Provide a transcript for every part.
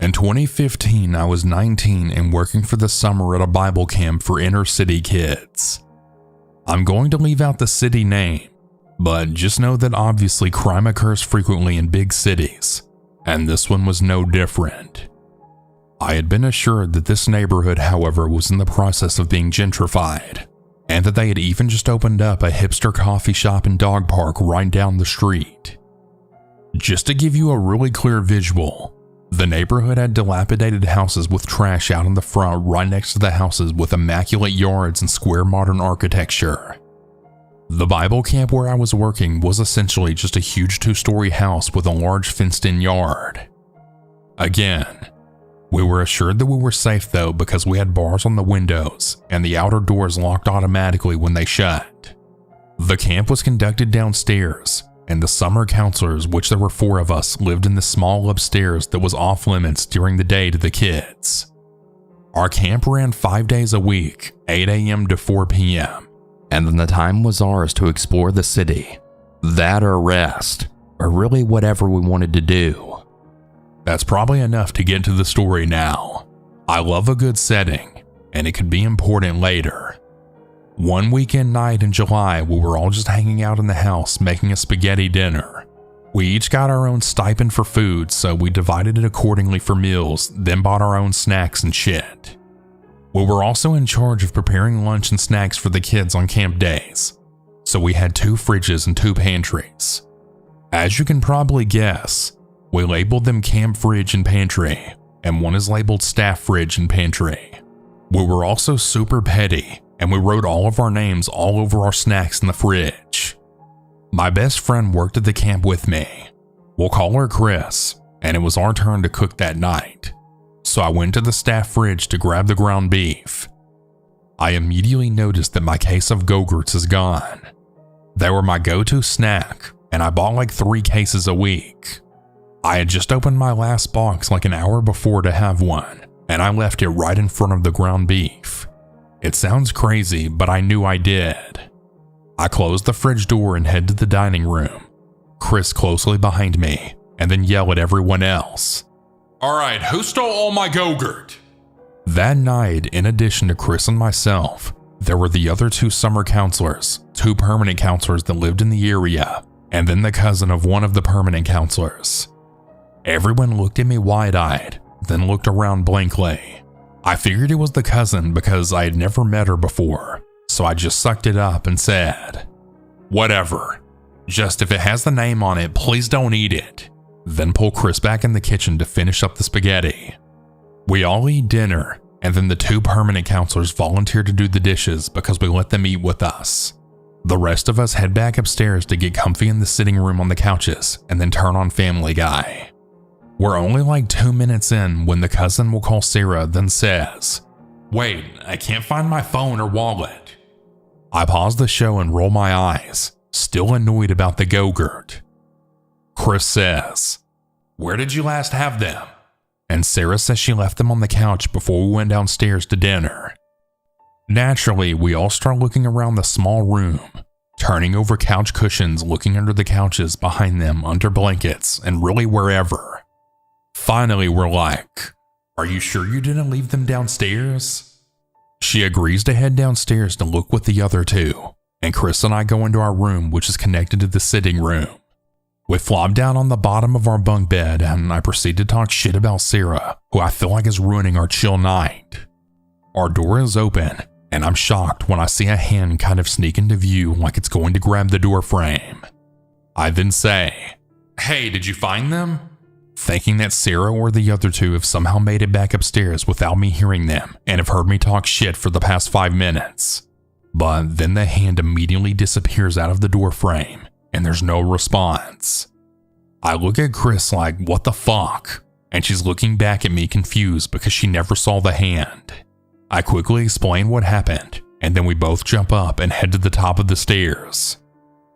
In 2015, I was 19 and working for the summer at a Bible camp for inner city kids. I'm going to leave out the city name, but just know that obviously crime occurs frequently in big cities, and this one was no different. I had been assured that this neighborhood, however, was in the process of being gentrified, and that they had even just opened up a hipster coffee shop and dog park right down the street. Just to give you a really clear visual, the neighborhood had dilapidated houses with trash out in the front right next to the houses with immaculate yards and square modern architecture. The Bible camp where I was working was essentially just a huge 2-story house with a large fenced-in yard. Again, we were assured that we were safe though because we had bars on the windows and the outer doors locked automatically when they shut. The camp was conducted downstairs, and the summer counselors, which there were 4 of us, lived in the small upstairs that was off limits during the day to the kids. Our camp ran 5 days a week, 8 a.m. to 4 p.m., and then the time was ours to explore the city. That or rest, or really whatever we wanted to do. That's probably enough to get to the story now. I love a good setting, and it could be important later. One weekend night in July, we were all just hanging out in the house making a spaghetti dinner. We each got our own stipend for food, so we divided it accordingly for meals, then bought our own snacks and shit. We were also in charge of preparing lunch and snacks for the kids on camp days, so we had 2 fridges and 2 pantries. As you can probably guess, we labeled them camp fridge and pantry, and one is labeled staff fridge and pantry. We were also super petty, and we wrote all of our names all over our snacks in the fridge. My best friend worked at the camp with me. We'll call her Chris, and it was our turn to cook that night. So I went to the staff fridge to grab the ground beef. I immediately noticed that my case of Go-Gurts is gone. They were my go-to snack, and I bought like 3 cases a week. I had just opened my last box like an hour before to have one, and I left it right in front of the ground beef. It sounds crazy, but I knew I did. I closed the fridge door and head to the dining room, Chris closely behind me, and then yell at everyone else. "Alright, who stole all my Go-Gurt?" That night, in addition to Chris and myself, there were the other 2 summer counselors, 2 permanent counselors that lived in the area, and then the cousin of one of the permanent counselors. Everyone looked at me wide-eyed, then looked around blankly. I figured it was the cousin because I had never met her before, so I just sucked it up and said, "Whatever. Just if it has the name on it, please don't eat it." Then pull Chris back in the kitchen to finish up the spaghetti. We all eat dinner, and then the 2 permanent counselors volunteered to do the dishes because we let them eat with us. The rest of us head back upstairs to get comfy in the sitting room on the couches and then turn on Family Guy. We're only like 2 minutes in when the cousin will call Sarah, then says, "Wait, I can't find my phone or wallet." I pause the show and roll my eyes, still annoyed about the Go-Gurt. Chris says, "Where did you last have them?" And Sarah says she left them on the couch before we went downstairs to dinner. Naturally, we all start looking around the small room, turning over couch cushions, looking under the couches, behind them, under blankets, and really wherever. Finally, we're like, "Are you sure you didn't leave them downstairs?" She agrees to head downstairs to look with the other 2, and Chris and I go into our room, which is connected to the sitting room. We flop down on the bottom of our bunk bed, and I proceed to talk shit about Sarah, who I feel like is ruining our chill night. Our door is open, and I'm shocked when I see a hand kind of sneak into view like it's going to grab the door frame. I then say, "Hey, did you find them?" Thinking that Sarah or the other 2 have somehow made it back upstairs without me hearing them and have heard me talk shit for the past 5 minutes. But then the hand immediately disappears out of the door frame, and there's no response. I look at Chris like, "What the fuck?" And she's looking back at me confused because she never saw the hand. I quickly explain what happened, and then we both jump up and head to the top of the stairs.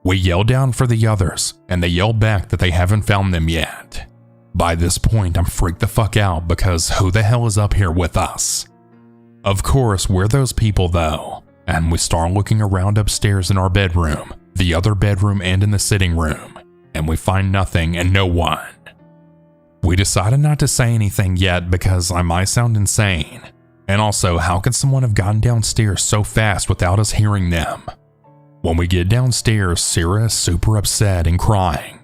We yell down for the others, and they yell back that they haven't found them yet. By this point, I'm freaked the fuck out because who the hell is up here with us? Of course, we're those people though, and we start looking around upstairs in our bedroom, the other bedroom, and in the sitting room, and we find nothing and no one. We decided not to say anything yet because I might sound insane. And also, how could someone have gotten downstairs so fast without us hearing them? When we get downstairs, Sarah is super upset and crying.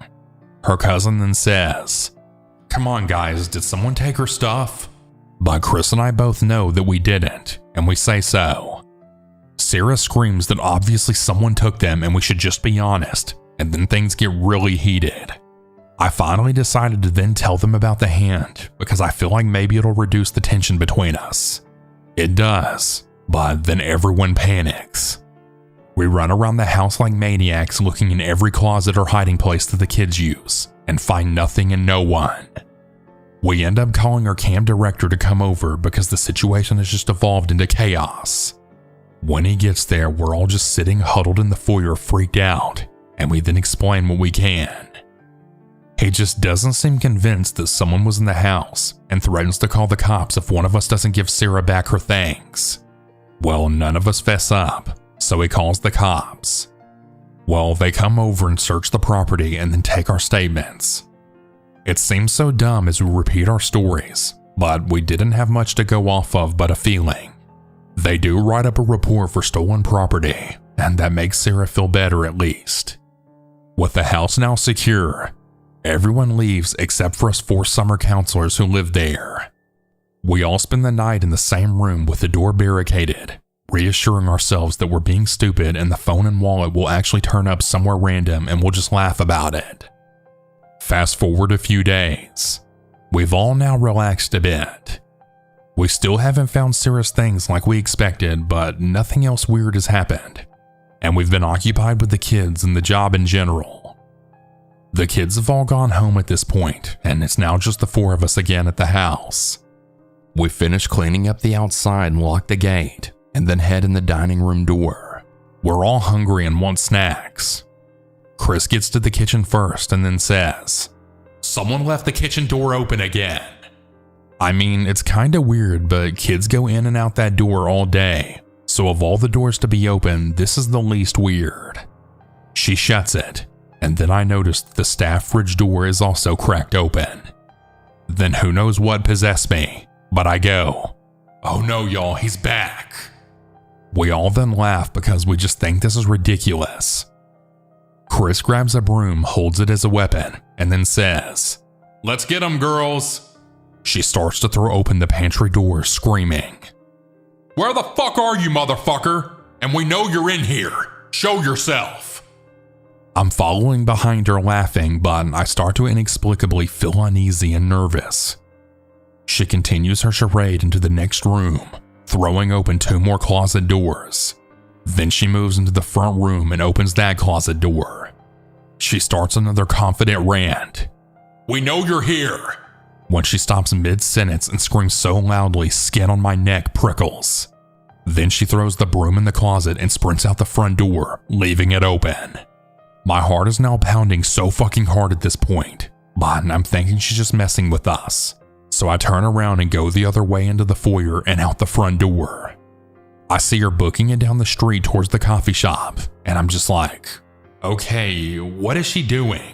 Her cousin then says, "Come on guys, did someone take her stuff?" But Chris and I both know that we didn't, and we say so. Sarah screams that obviously someone took them and we should just be honest, and then things get really heated. I finally decided to then tell them about the hand because I feel like maybe it'll reduce the tension between us. It does, but then everyone panics. We run around the house like maniacs looking in every closet or hiding place that the kids use and find nothing and no one. We end up calling our camp director to come over because the situation has just evolved into chaos. When he gets there, we're all just sitting huddled in the foyer freaked out, and we then explain what we can. He just doesn't seem convinced that someone was in the house and threatens to call the cops if one of us doesn't give Sarah back her things. Well, none of us fess up, so he calls the cops. Well, they come over and search the property and then take our statements. It seems so dumb as we repeat our stories, but we didn't have much to go off of but a feeling. They do write up a report for stolen property, and that makes Sarah feel better at least. With the house now secure, everyone leaves except for us 4 summer counselors who live there. We all spend the night in the same room with the door barricaded, reassuring ourselves that we're being stupid and the phone and wallet will actually turn up somewhere random and we'll just laugh about it. Fast forward a few days. We've all now relaxed a bit. We still haven't found Sarah's things like we expected, but nothing else weird has happened. And we've been occupied with the kids and the job in general. The kids have all gone home at this point, and it's now just the 4 of us again at the house. We finish cleaning up the outside and lock the gate, and then head in the dining room door. We're all hungry and want snacks. Chris gets to the kitchen first and then says, "Someone left the kitchen door open again." I mean, it's kinda weird, but kids go in and out that door all day, so of all the doors to be open, this is the least weird. She shuts it, and then I notice the staff fridge door is also cracked open. Then who knows what possessed me, but I go, "Oh no y'all, he's back." We all then laugh because we just think this is ridiculous. Chris grabs a broom, holds it as a weapon, and then says, "Let's get 'em, girls." She starts to throw open the pantry door, screaming, "Where the fuck are you, motherfucker? And we know you're in here. Show yourself." I'm following behind her laughing, but I start to inexplicably feel uneasy and nervous. She continues her charade into the next room, throwing open 2 more closet doors. Then she moves into the front room and opens that closet door. She starts another confident rant. "We know you're here." When she stops mid-sentence and screams so loudly, skin on my neck prickles. Then she throws the broom in the closet and sprints out the front door, leaving it open. My heart is now pounding so fucking hard at this point, but I'm thinking she's just messing with us. So I turn around and go the other way into the foyer and out the front door. I see her booking it down the street towards the coffee shop, and I'm just like, okay, what is she doing?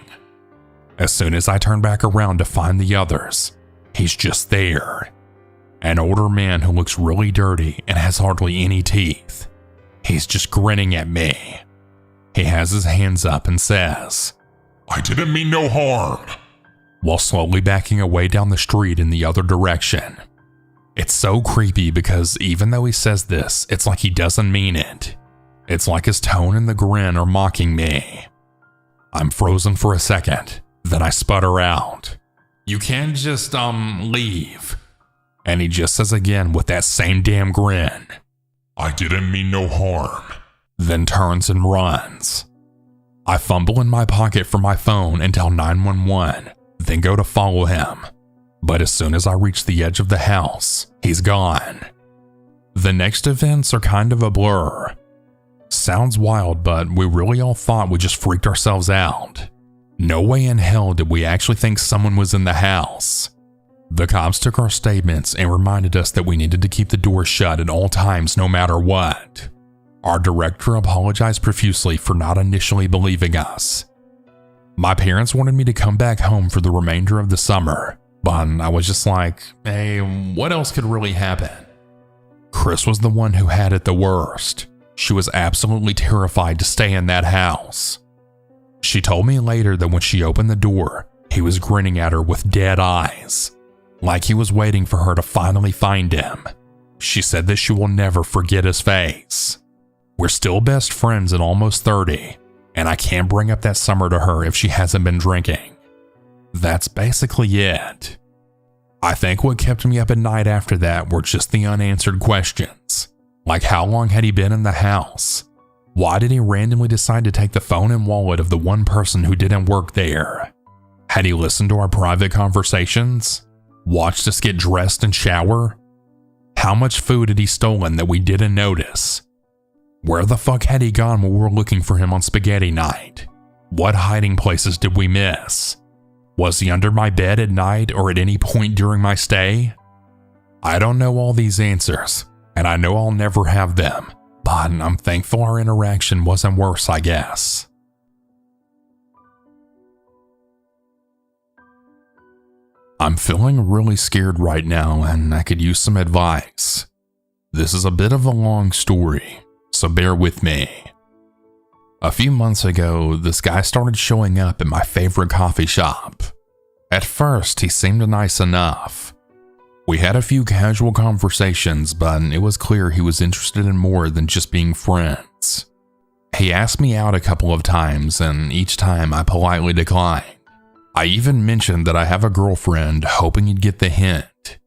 As soon as I turn back around to find the others, he's just there. An older man who looks really dirty and has hardly any teeth. He's just grinning at me. He has his hands up and says, "I didn't mean no harm," while slowly backing away down the street in the other direction. It's so creepy because even though he says this, it's like he doesn't mean it. It's like his tone and the grin are mocking me. I'm frozen for a second, then I sputter out, "You can't just, leave." And he just says again with that same damn grin, "I didn't mean no harm," then turns and runs. I fumble in my pocket for my phone and tell 911, then go to follow him. But as soon as I reach the edge of the house, he's gone. The next events are kind of a blur. Sounds wild, but we really all thought we just freaked ourselves out. No way in hell did we actually think someone was in the house. The cops took our statements and reminded us that we needed to keep the door shut at all times no matter what. Our director apologized profusely for not initially believing us. My parents wanted me to come back home for the remainder of the summer, But I was just like, hey, what else could really happen? Chris was the one who had it the worst. She was absolutely terrified to stay in that house. She told me later that when she opened the door, he was grinning at her with dead eyes, like he was waiting for her to finally find him. She said that she will never forget his face. We're still best friends at almost 30, and I can't bring up that summer to her if she hasn't been drinking. That's basically it. I think what kept me up at night after that were just the unanswered questions, like how long had he been in the house? Why did he randomly decide to take the phone and wallet of the one person who didn't work there? Had he listened to our private conversations? Watched us get dressed and shower? How much food had he stolen that we didn't notice? Where the fuck had he gone when we were looking for him on spaghetti night? What hiding places did we miss? Was he under my bed at night or at any point during my stay? I don't know all these answers, and I know I'll never have them, but I'm thankful our interaction wasn't worse, I guess. I'm feeling really scared right now, and I could use some advice. This is a bit of a long story, so bear with me. A few months ago, this guy started showing up at my favorite coffee shop. At first, he seemed nice enough. We had a few casual conversations, but it was clear he was interested in more than just being friends. He asked me out a couple of times, and each time I politely declined. I even mentioned that I have a girlfriend, hoping he'd get the hint.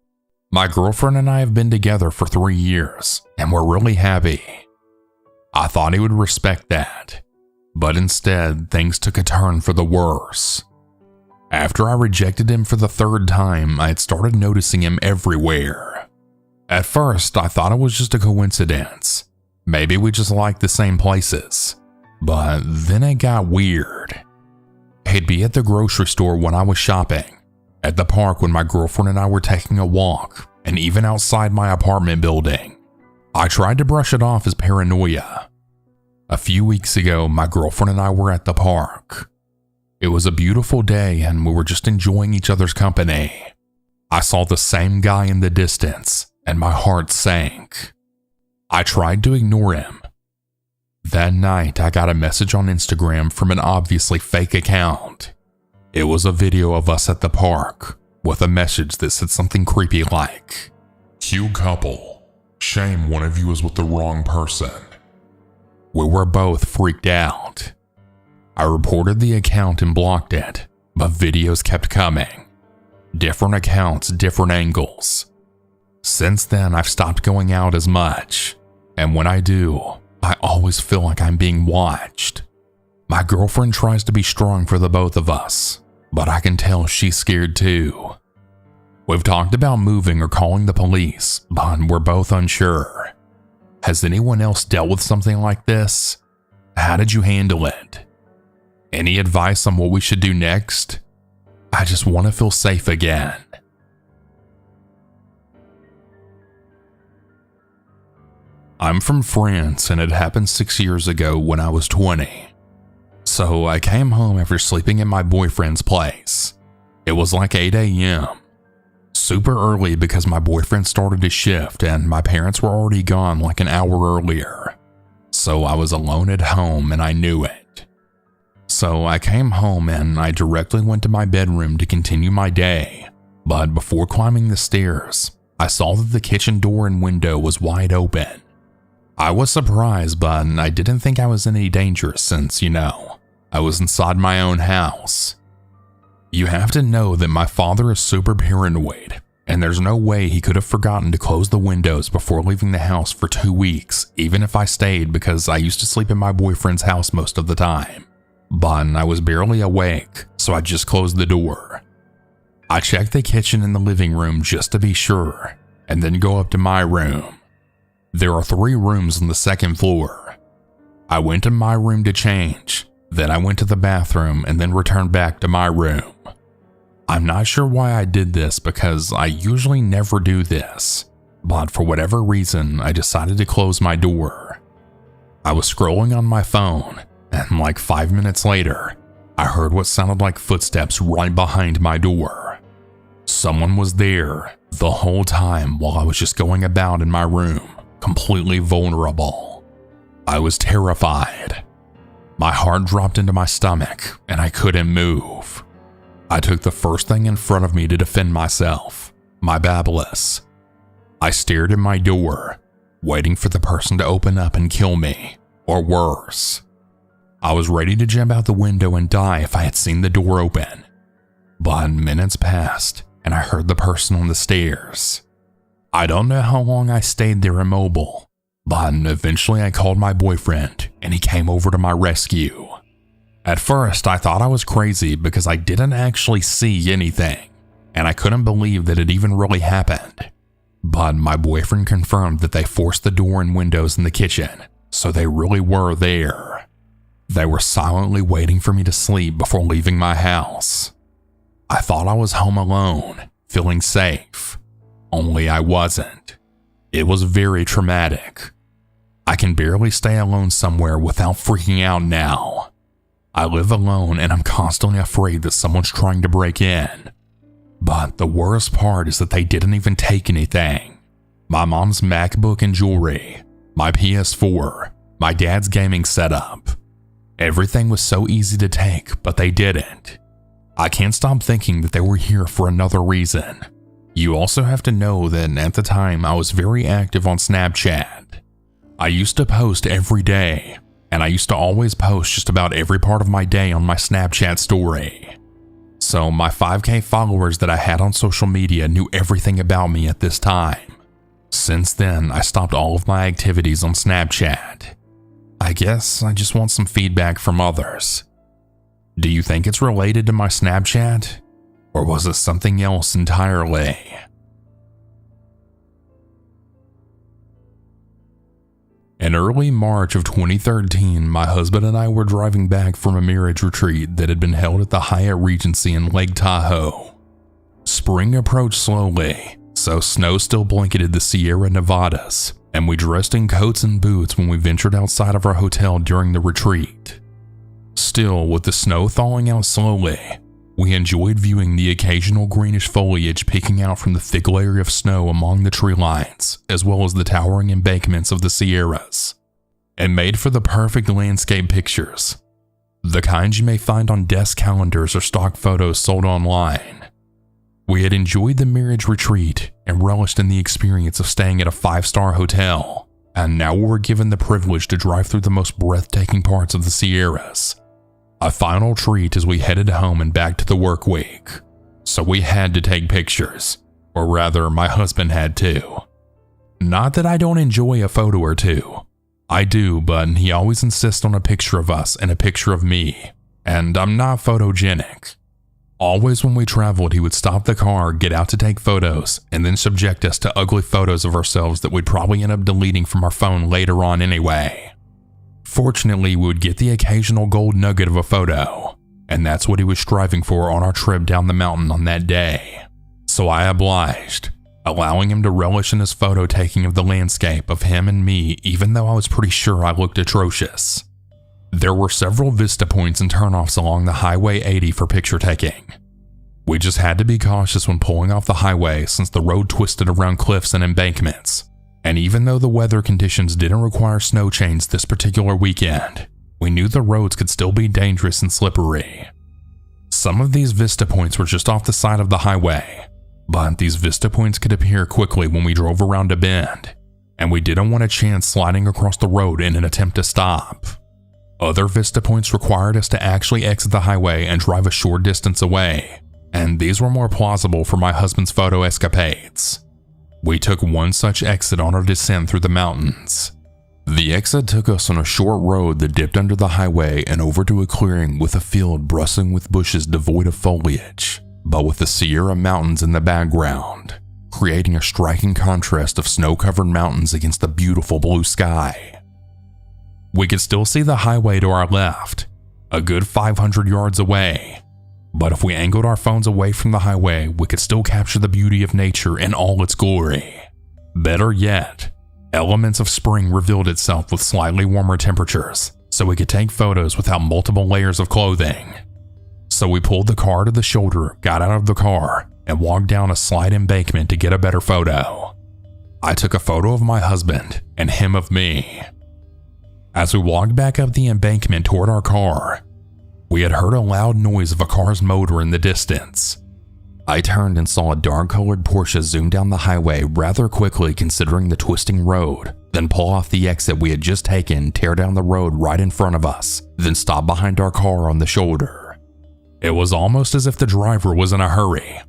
My girlfriend and I have been together for 3 years, and we're really happy. I thought he would respect that. But instead, things took a turn for the worse. After I rejected him for the 3rd time, I had started noticing him everywhere. At first, I thought it was just a coincidence. Maybe we just liked the same places. But then it got weird. He'd be at the grocery store when I was shopping, at the park when my girlfriend and I were taking a walk, and even outside my apartment building. I tried to brush it off as paranoia. A few weeks ago, my girlfriend and I were at the park. It was a beautiful day and we were just enjoying each other's company. I saw the same guy in the distance and my heart sank. I tried to ignore him. That night, I got a message on Instagram from an obviously fake account. It was a video of us at the park with a message that said something creepy like, "Cute couple. Shame one of you is with the wrong person." We were both freaked out. I reported the account and blocked it, but videos kept coming. Different accounts, different angles. Since then, I've stopped going out as much, and when I do, I always feel like I'm being watched. My girlfriend tries to be strong for the both of us, but I can tell she's scared too. We've talked about moving or calling the police, but we're both unsure. Has anyone else dealt with something like this? How did you handle it? Any advice on what we should do next? I just want to feel safe again. I'm from France and it happened 6 years ago when I was 20. So I came home after sleeping at my boyfriend's place. It was like 8 a.m. Super early because my boyfriend started his shift and my parents were already gone like an hour earlier. So I was alone at home and I knew it. So I came home and I directly went to my bedroom to continue my day. But before climbing the stairs, I saw that the kitchen door and window was wide open. I was surprised, but I didn't think I was in any danger since, I was inside my own house. You have to know that my father is super paranoid, and there's no way he could have forgotten to close the windows before leaving the house for 2 weeks, even if I stayed because I used to sleep in my boyfriend's house most of the time. But I was barely awake, so I just closed the door. I checked the kitchen and the living room just to be sure, and then go up to my room. There are 3 rooms on the 2nd floor. I went to my room to change, then I went to the bathroom and then returned back to my room. I'm not sure why I did this because I usually never do this, but for whatever reason, I decided to close my door. I was scrolling on my phone, and like 5 minutes later, I heard what sounded like footsteps right behind my door. Someone was there the whole time while I was just going about in my room, completely vulnerable. I was terrified. My heart dropped into my stomach and I couldn't move. I took the first thing in front of me to defend myself, my Babylus. I stared at my door, waiting for the person to open up and kill me, or worse. I was ready to jump out the window and die if I had seen the door open. But minutes passed and I heard the person on the stairs. I don't know how long I stayed there immobile, but eventually I called my boyfriend and he came over to my rescue. At first, I thought I was crazy because I didn't actually see anything, and I couldn't believe that it even really happened. But my boyfriend confirmed that they forced the door and windows in the kitchen, so they really were there. They were silently waiting for me to sleep before leaving my house. I thought I was home alone, feeling safe, only I wasn't. It was very traumatic. I can barely stay alone somewhere without freaking out now. I live alone and I'm constantly afraid that someone's trying to break in. But the worst part is that they didn't even take anything. My mom's MacBook and jewelry, my PS4, my dad's gaming setup. Everything was so easy to take, but they didn't. I can't stop thinking that they were here for another reason. You also have to know that at the time I was very active on Snapchat. I used to post every day, and I used to always post just about every part of my day on my Snapchat story. So my 5K followers that I had on social media knew everything about me at this time. Since then, I stopped all of my activities on Snapchat. I guess I just want some feedback from others. Do you think it's related to my Snapchat? Or was it something else entirely? In early March of 2013, my husband and I were driving back from a marriage retreat that had been held at the Hyatt Regency in Lake Tahoe. Spring approached slowly, so snow still blanketed the Sierra Nevadas, and we dressed in coats and boots when we ventured outside of our hotel during the retreat. Still, with the snow thawing out slowly, we enjoyed viewing the occasional greenish foliage peeking out from the thick layer of snow among the tree lines, as well as the towering embankments of the Sierras. It made for the perfect landscape pictures, the kind you may find on desk calendars or stock photos sold online. We had enjoyed the marriage retreat and relished in the experience of staying at a 5-star hotel, and now we were given the privilege to drive through the most breathtaking parts of the Sierras. A final treat as we headed home and back to the work week. So we had to take pictures, or rather my husband had to. Not that I don't enjoy a photo or two. I do, but he always insists on a picture of us and a picture of me, and I'm not photogenic. Always when we traveled, he would stop the car, get out to take photos, and then subject us to ugly photos of ourselves that we'd probably end up deleting from our phone later on anyway. Fortunately, we would get the occasional gold nugget of a photo, and that's what he was striving for on our trip down the mountain on that day. So I obliged, allowing him to relish in his photo taking of the landscape of him and me, even though I was pretty sure I looked atrocious. There were several vista points and turnoffs along the Highway 80 for picture taking. We just had to be cautious when pulling off the highway since the road twisted around cliffs and embankments. And even though the weather conditions didn't require snow chains this particular weekend, we knew the roads could still be dangerous and slippery. Some of these vista points were just off the side of the highway, but these vista points could appear quickly when we drove around a bend, and we didn't want a chance sliding across the road in an attempt to stop. Other vista points required us to actually exit the highway and drive a short distance away, and these were more plausible for my husband's photo escapades. We took one such exit on our descent through the mountains. The exit took us on a short road that dipped under the highway and over to a clearing with a field bristling with bushes devoid of foliage, but with the Sierra Mountains in the background, creating a striking contrast of snow-covered mountains against the beautiful blue sky. We could still see the highway to our left, a good 500 yards away, but if we angled our phones away from the highway, we could still capture the beauty of nature in all its glory. Better yet, elements of spring revealed itself with slightly warmer temperatures, so we could take photos without multiple layers of clothing. So we pulled the car to the shoulder, got out of the car, and walked down a slight embankment to get a better photo. I took a photo of my husband and him of me. As we walked back up the embankment toward our car, we had heard a loud noise of a car's motor in the distance. I turned and saw a dark-colored Porsche zoom down the highway rather quickly considering the twisting road, then pull off the exit we had just taken, tear down the road right in front of us, then stop behind our car on the shoulder. It was almost as if the driver was in a hurry.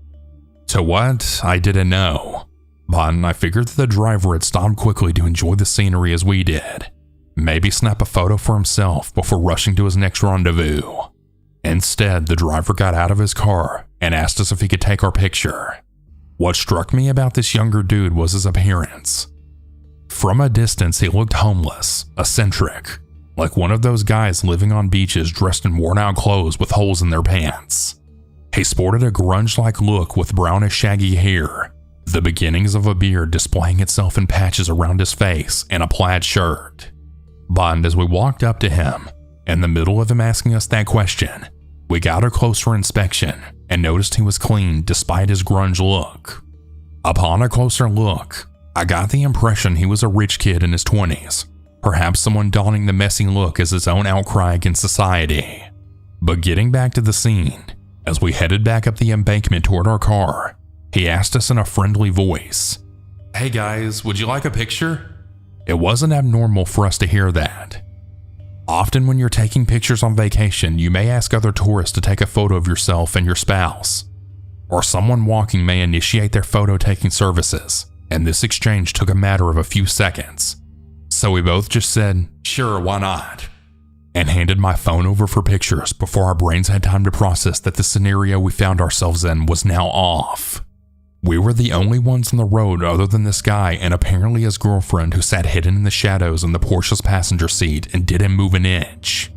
To what, I didn't know, but I figured that the driver had stopped quickly to enjoy the scenery as we did. Maybe snap a photo for himself before rushing to his next rendezvous. Instead, the driver got out of his car and asked us if he could take our picture. What struck me about this younger dude was his appearance. From a distance, he looked homeless, eccentric, like one of those guys living on beaches dressed in worn-out clothes with holes in their pants. He sported a grunge-like look with brownish shaggy hair, the beginnings of a beard displaying itself in patches around his face, and a plaid shirt. But as we walked up to him, in the middle of him asking us that question, we got a closer inspection and noticed he was clean despite his grunge look. Upon a closer look, I got the impression he was a rich kid in his 20s, perhaps someone donning the messy look as his own outcry against society. But getting back to the scene, as we headed back up the embankment toward our car, he asked us in a friendly voice, "Hey guys, would you like a picture?" It wasn't abnormal for us to hear that. Often when you're taking pictures on vacation, you may ask other tourists to take a photo of yourself and your spouse, or someone walking may initiate their photo-taking services, and this exchange took a matter of a few seconds. So we both just said, "Sure, why not?" and handed my phone over for pictures before our brains had time to process that the scenario we found ourselves in was now off. We were the only ones on the road other than this guy and apparently his girlfriend who sat hidden in the shadows in the Porsche's passenger seat and didn't move an inch.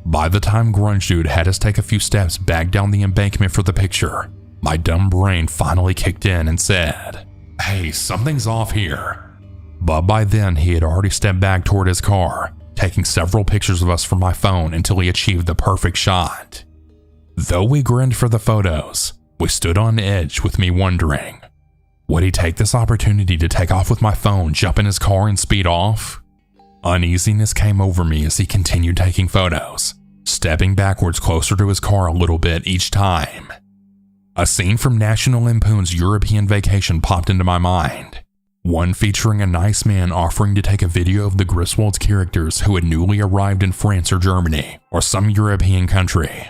By the time Grunge Dude had us take a few steps back down the embankment for the picture, my dumb brain finally kicked in and said, "Hey, something's off here." But by then he had already stepped back toward his car, taking several pictures of us from my phone until he achieved the perfect shot. Though we grinned for the photos, we stood on edge with me wondering, would he take this opportunity to take off with my phone, jump in his car, and speed off? Uneasiness came over me as he continued taking photos, stepping backwards closer to his car a little bit each time. A scene from National Lampoon's European Vacation popped into my mind, one featuring a nice man offering to take a video of the Griswold's characters who had newly arrived in France or Germany or some European country.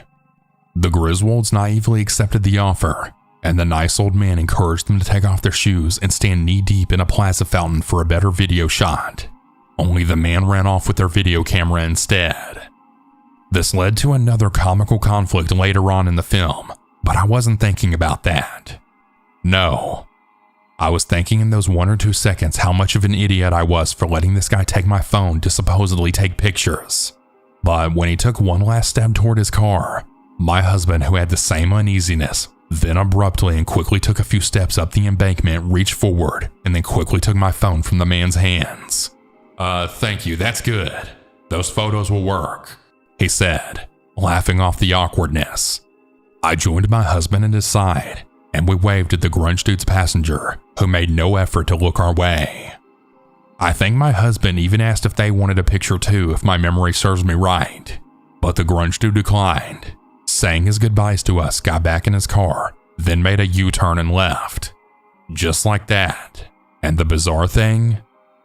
The Griswolds naively accepted the offer, and the nice old man encouraged them to take off their shoes and stand knee-deep in a plaza fountain for a better video shot. Only the man ran off with their video camera instead. This led to another comical conflict later on in the film, but I wasn't thinking about that. No. I was thinking in those 1 or 2 seconds how much of an idiot I was for letting this guy take my phone to supposedly take pictures. But when he took one last step toward his car, my husband, who had the same uneasiness, then abruptly and quickly took a few steps up the embankment, reached forward, and then quickly took my phone from the man's hands. Thank you, that's good. Those photos will work," he said, laughing off the awkwardness. I joined my husband at his side, and we waved at the Grunge Dude's passenger, who made no effort to look our way. I think my husband even asked if they wanted a picture too, if my memory serves me right, but the Grunge Dude declined, saying his goodbyes to us, got back in his car, then made a U-turn and left. Just like that. And the bizarre thing?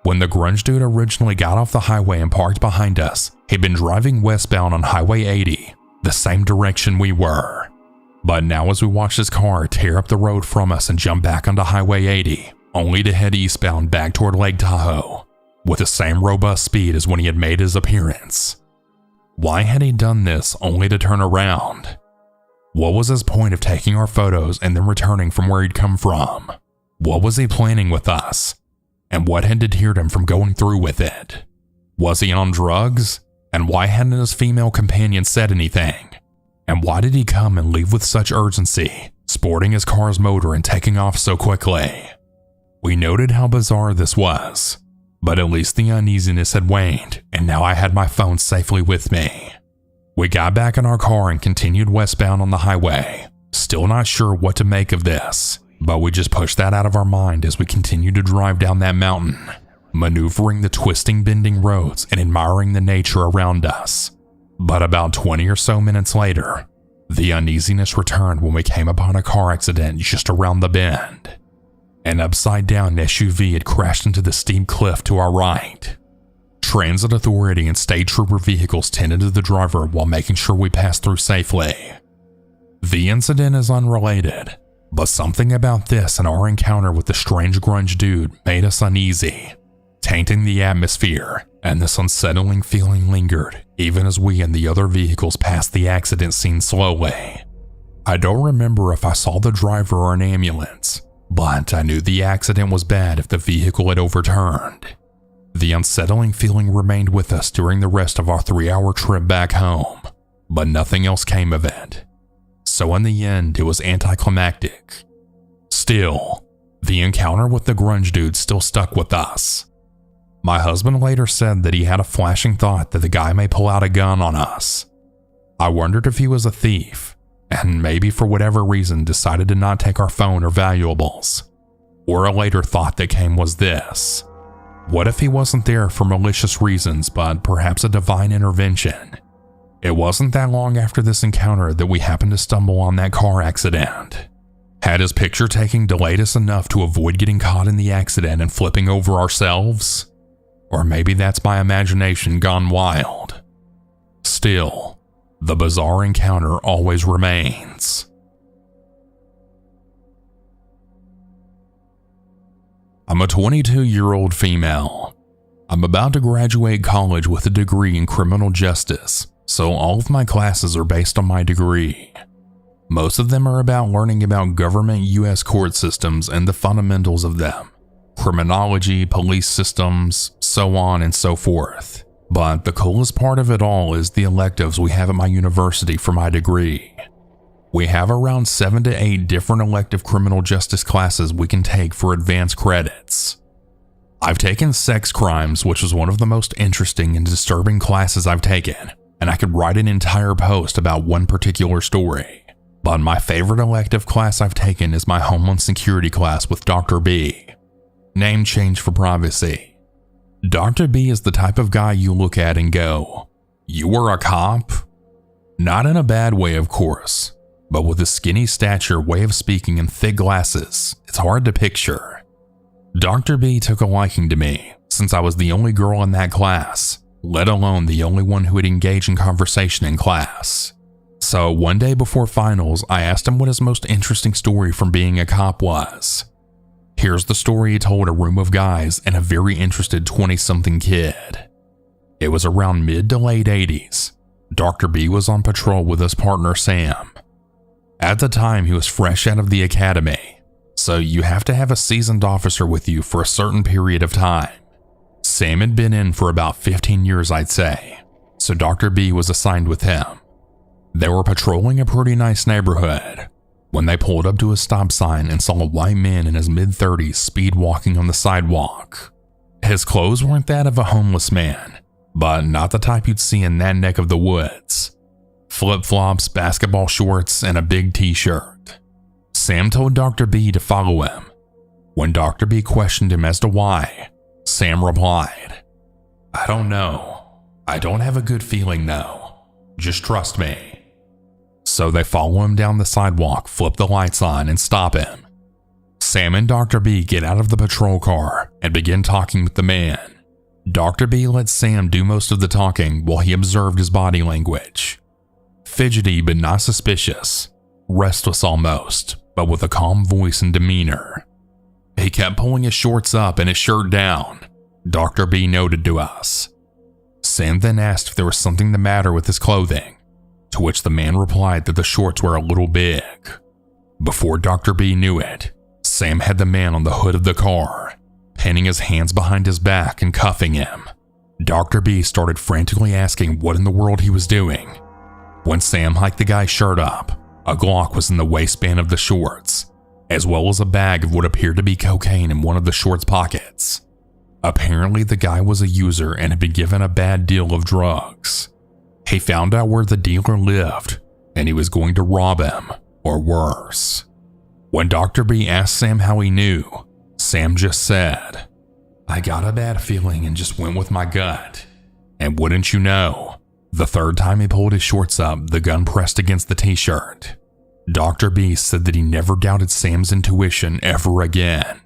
When the Grunge Dude originally got off the highway and parked behind us, he'd been driving westbound on Highway 80, the same direction we were. But now as we watched his car tear up the road from us and jump back onto Highway 80, only to head eastbound back toward Lake Tahoe, with the same robust speed as when he had made his appearance. Why had he done this only to turn around? What was his point of taking our photos and then returning from where he'd come from? What was he planning with us? And what had deterred him from going through with it? Was he on drugs? And why hadn't his female companion said anything? And why did he come and leave with such urgency, sporting his car's motor and taking off so quickly? We noted how bizarre this was, but at least the uneasiness had waned, and now I had my phone safely with me. We got back in our car and continued westbound on the highway, Still not sure what to make of this, but we just pushed that out of our mind as we continued to drive down that mountain, maneuvering the twisting, bending roads and admiring the nature around us. But about 20 or so minutes later, the uneasiness returned when we came upon a car accident just around the bend. An upside-down SUV had crashed into the steep cliff to our right. Transit authority and state trooper vehicles tended to the driver while making sure we passed through safely. The incident is unrelated, but something about this and our encounter with the strange grunge dude made us uneasy, tainting the atmosphere, and this unsettling feeling lingered even as we and the other vehicles passed the accident scene slowly. I don't remember if I saw the driver or an ambulance, but I knew the accident was bad if the vehicle had overturned. The unsettling feeling remained with us during the rest of our 3-hour trip back home, but nothing else came of it. So in the end, it was anticlimactic. Still, the encounter with the grunge dude still stuck with us. My husband later said that he had a flashing thought that the guy may pull out a gun on us. I wondered if he was a thief, and maybe for whatever reason decided to not take our phone or valuables. Or a later thought that came was this: what if he wasn't there for malicious reasons, but perhaps a divine intervention? It wasn't that long after this encounter that we happened to stumble on that car accident. Had his picture taking delayed us enough to avoid getting caught in the accident and flipping over ourselves? Or maybe that's my imagination gone wild. Still, the bizarre encounter always remains. I'm a 22-year-old female. I'm about to graduate college with a degree in criminal justice, so all of my classes are based on my degree. Most of them are about learning about government U.S. court systems and the fundamentals of them, criminology, police systems, so on and so forth. But the coolest part of it all is the electives we have at my university for my degree. We have around 7 to 8 different elective criminal justice classes we can take for advanced credits. I've taken sex crimes, which was one of the most interesting and disturbing classes I've taken, and I could write an entire post about one particular story. But my favorite elective class I've taken is my Homeland Security class with Dr. B. Name change for privacy. Dr. B is the type of guy you look at and go, "You were a cop?" Not in a bad way, of course, but with his skinny stature, way of speaking, and thick glasses, it's hard to picture. Dr. B took a liking to me since I was the only girl in that class, let alone the only one who would engage in conversation in class. So one day before finals, I asked him what his most interesting story from being a cop was. Here's the story he told a room of guys and a very interested 20-something kid. It was around mid to late 80s. Dr. B was on patrol with his partner Sam. At the time, he was fresh out of the academy, so you have to have a seasoned officer with you for a certain period of time. Sam had been in for about 15 years, I'd say, so Dr. B was assigned with him. They were patrolling a pretty nice neighborhood when they pulled up to a stop sign and saw a white man in his mid-30s speed walking on the sidewalk. His clothes weren't that of a homeless man, but not the type you'd see in that neck of the woods. Flip-flops, basketball shorts, and a big t-shirt. Sam told Dr. B to follow him. When Dr. B questioned him as to why, Sam replied, "I don't know. I don't have a good feeling though. Just trust me." So they follow him down the sidewalk, flip the lights on, and stop him. Sam and Dr. B get out of the patrol car and begin talking with the man. Dr. B let Sam do most of the talking while he observed his body language. Fidgety but not suspicious, restless almost, but with a calm voice and demeanor. He kept pulling his shorts up and his shirt down, Dr. B noted to us. Sam then asked if there was something the matter with his clothing, to which the man replied that the shorts were a little big. Before Dr. B knew it, Sam had the man on the hood of the car, pinning his hands behind his back and cuffing him. Dr. B started frantically asking what in the world he was doing. When Sam hiked the guy's shirt up, a Glock was in the waistband of the shorts, as well as a bag of what appeared to be cocaine in one of the shorts' pockets. Apparently, the guy was a user and had been given a bad deal of drugs. He found out where the dealer lived, and he was going to rob him, or worse. When Dr. B asked Sam how he knew, Sam just said, "I got a bad feeling and just went with my gut." And wouldn't you know, the third time he pulled his shorts up, the gun pressed against the t-shirt. Dr. B said that he never doubted Sam's intuition ever again.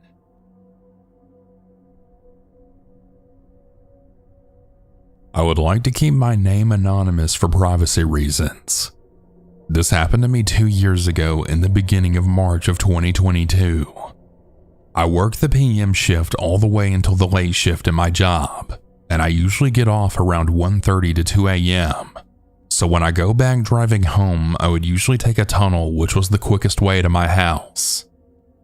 I would like to keep my name anonymous for privacy reasons. This happened to me 2 years ago in the beginning of March of 2022. I work the PM shift all the way until the late shift at my job, and I usually get off around 1:30 to 2 a.m. So when I go back driving home, I would usually take a tunnel, which was the quickest way to my house.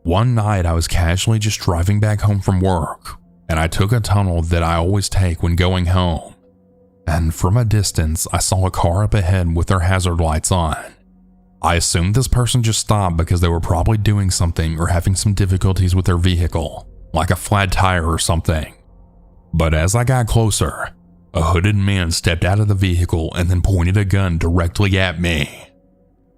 One night I was casually just driving back home from work, and I took a tunnel that I always take when going home. And from a distance, I saw a car up ahead with their hazard lights on. I assumed this person just stopped because they were probably doing something or having some difficulties with their vehicle, like a flat tire or something. But as I got closer, a hooded man stepped out of the vehicle and then pointed a gun directly at me.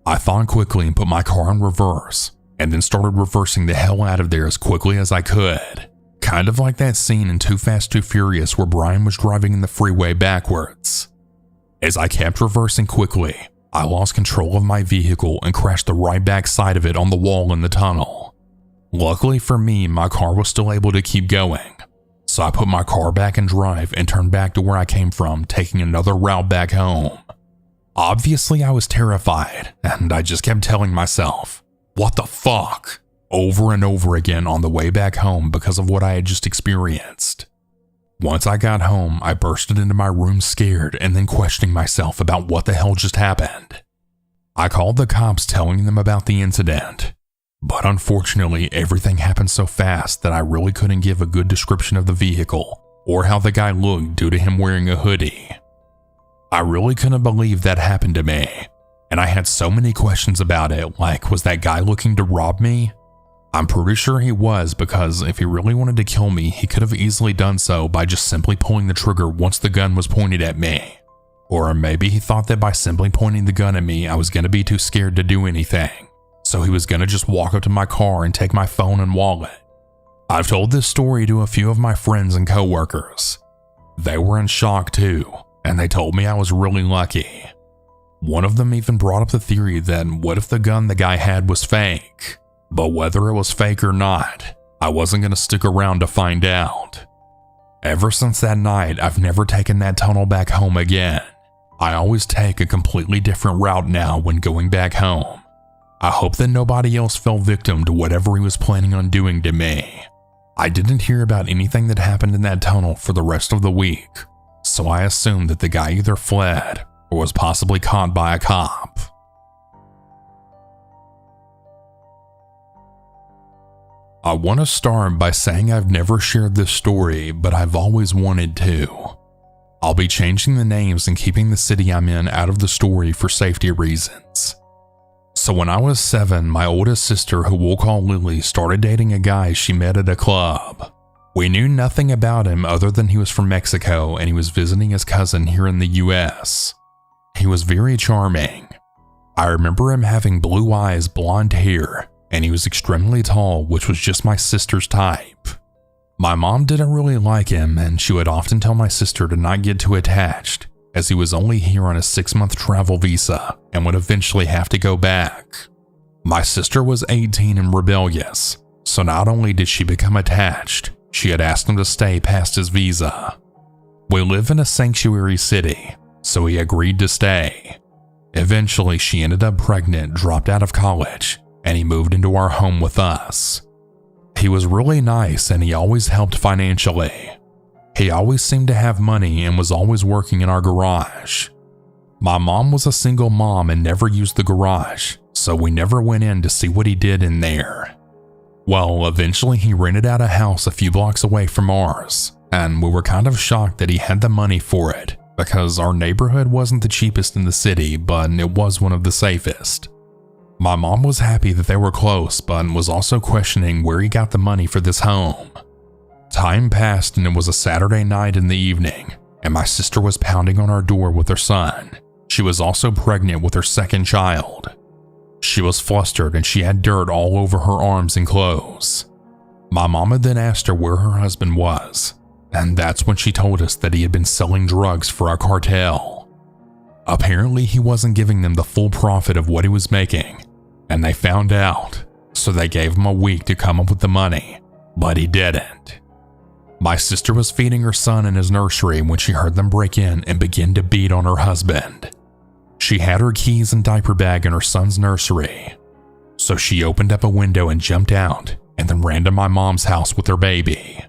I thought quickly and put my car in reverse, and then started reversing the hell out of there as quickly as I could. Kind of like that scene in Too Fast, Too Furious where Brian was driving in the freeway backwards. As I kept reversing quickly, I lost control of my vehicle and crashed the right back side of it on the wall in the tunnel. Luckily for me, my car was still able to keep going, so I put my car back in drive and turned back to where I came from, taking another route back home. Obviously, I was terrified, and I just kept telling myself, "What the fuck?" over and over again on the way back home because of what I had just experienced. Once I got home, I bursted into my room scared and then questioning myself about what the hell just happened. I called the cops telling them about the incident, but unfortunately everything happened so fast that I really couldn't give a good description of the vehicle or how the guy looked due to him wearing a hoodie. I really couldn't believe that happened to me, and I had so many questions about it, like, was that guy looking to rob me? I'm pretty sure he was, because if he really wanted to kill me, he could have easily done so by just simply pulling the trigger once the gun was pointed at me. Or maybe he thought that by simply pointing the gun at me, I was going to be too scared to do anything, so he was going to just walk up to my car and take my phone and wallet. I've told this story to a few of my friends and coworkers. They were in shock too, and they told me I was really lucky. One of them even brought up the theory that what if the gun the guy had was fake? But whether it was fake or not, I wasn't going to stick around to find out. Ever since that night, I've never taken that tunnel back home again. I always take a completely different route now when going back home. I hope that nobody else fell victim to whatever he was planning on doing to me. I didn't hear about anything that happened in that tunnel for the rest of the week, so I assumed that the guy either fled or was possibly caught by a cop. I want to start by saying I've never shared this story, but I've always wanted to. I'll be changing the names and keeping the city I'm in out of the story for safety reasons. So when I was 7, my oldest sister, who we'll call Lily, started dating a guy she met at a club. We knew nothing about him other than he was from Mexico and he was visiting his cousin here in the US. He was very charming. I remember him having blue eyes, blonde hair, and he was extremely tall, which was just my sister's type. My mom didn't really like him, and she would often tell my sister to not get too attached, as he was only here on a 6-month travel visa and would eventually have to go back. My sister was 18 and rebellious, so not only did she become attached, she had asked him to stay past his visa. We live in a sanctuary city, so he agreed to stay. Eventually, she ended up pregnant, dropped out of college, and he moved into our home with us. He was really nice and he always helped financially. He always seemed to have money and was always working in our garage. My mom was a single mom and never used the garage, so we never went in to see what he did in there. Well, eventually he rented out a house a few blocks away from ours, and we were kind of shocked that he had the money for it, because our neighborhood wasn't the cheapest in the city, but it was one of the safest. My mom was happy that they were close, but was also questioning where he got the money for this home. Time passed and it was a Saturday night in the evening, and my sister was pounding on our door with her son. She was also pregnant with her second child. She was flustered and she had dirt all over her arms and clothes. My mama then asked her where her husband was, and that's when she told us that he had been selling drugs for a cartel. Apparently he wasn't giving them the full profit of what he was making, and they found out, so they gave him a week to come up with the money, but he didn't. My sister was feeding her son in his nursery when she heard them break in and begin to beat on her husband. She had her keys and diaper bag in her son's nursery, so she opened up a window and jumped out and then ran to my mom's house with her baby.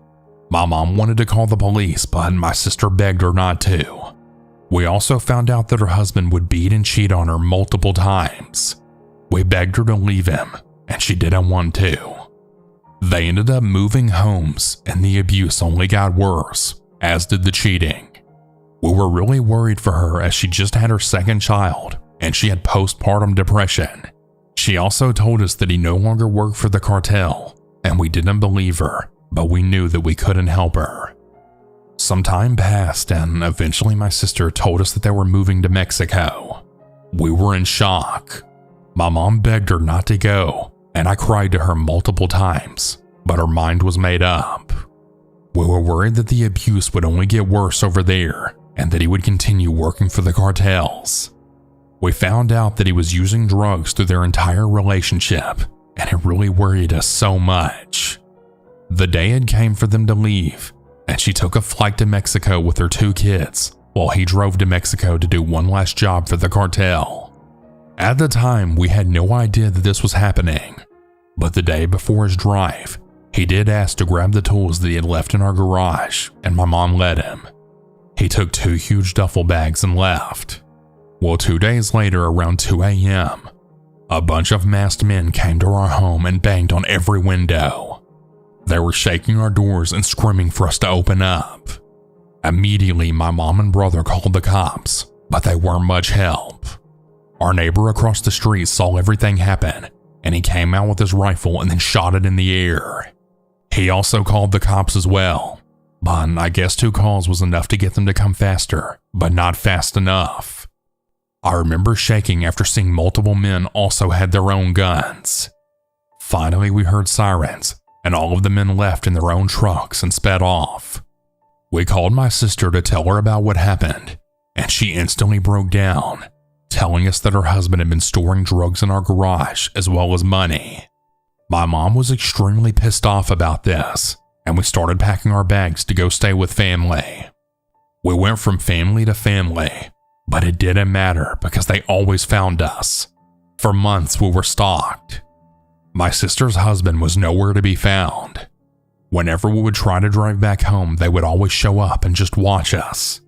My mom wanted to call the police, but my sister begged her not to. We also found out that her husband would beat and cheat on her multiple times. We begged her to leave him, and she didn't want to. They ended up moving homes, and the abuse only got worse, as did the cheating. We were really worried for her as she just had her second child, and she had postpartum depression. She also told us that he no longer worked for the cartel, and we didn't believe her, but we knew that we couldn't help her. Some time passed, and eventually my sister told us that they were moving to Mexico. We were in shock. My mom begged her not to go, and I cried to her multiple times, but her mind was made up. We were worried that the abuse would only get worse over there, and that he would continue working for the cartels. We found out that he was using drugs through their entire relationship, and it really worried us so much. The day it came for them to leave, and she took a flight to Mexico with her 2 kids, while he drove to Mexico to do one last job for the cartel. At the time, we had no idea that this was happening, but the day before his drive, he did ask to grab the tools that he had left in our garage, and my mom let him. He took 2 huge duffel bags and left. Well, 2 days later, around 2 a.m., a bunch of masked men came to our home and banged on every window. They were shaking our doors and screaming for us to open up. Immediately, my mom and brother called the cops, but they weren't much help. Our neighbor across the street saw everything happen, and he came out with his rifle and then shot it in the air. He also called the cops as well, but I guess 2 calls was enough to get them to come faster, but not fast enough. I remember shaking after seeing multiple men also had their own guns. Finally, we heard sirens, and all of the men left in their own trucks and sped off. We called my sister to tell her about what happened, and she instantly broke down, telling us that her husband had been storing drugs in our garage as well as money. My mom was extremely pissed off about this, and we started packing our bags to go stay with family. We went from family to family, but it didn't matter because they always found us. For months we were stalked. My sister's husband was nowhere to be found. Whenever we would try to drive back home, they would always show up and just watch us.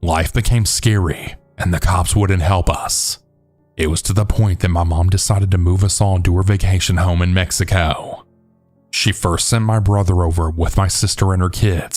Life became scary, and the cops wouldn't help us. It was to the point that my mom decided to move us all to her vacation home in Mexico. She first sent my brother over with my sister and her kids